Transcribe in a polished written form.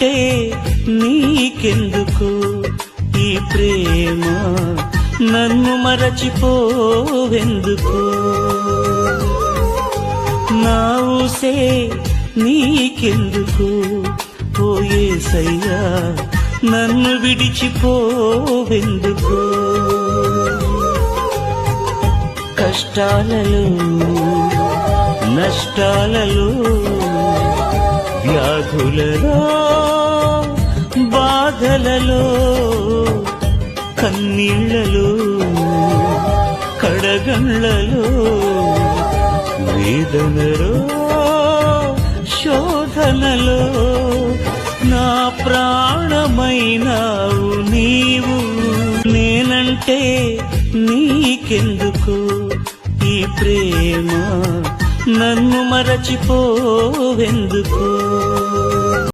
నేనంటే నీకెందుకు ఈ ప్రేమ, నన్ను మరచిపోవెందుకు? నా ఊసే నీకెందుకు ఓ యేసయ్యా, నన్ను విడిచిపోవెందుకు? కష్టాలలో నష్టాలలో వ్యాధులలో బాధలలో కన్నీళ్లలో కడగండ్లలో వేదనలో శోధనలో నా ప్రాణమైనావు నీవు. నేనంటే నీకెందుకు ఈ ప్రేమ, నన్ను మరచిపోవెందుకు?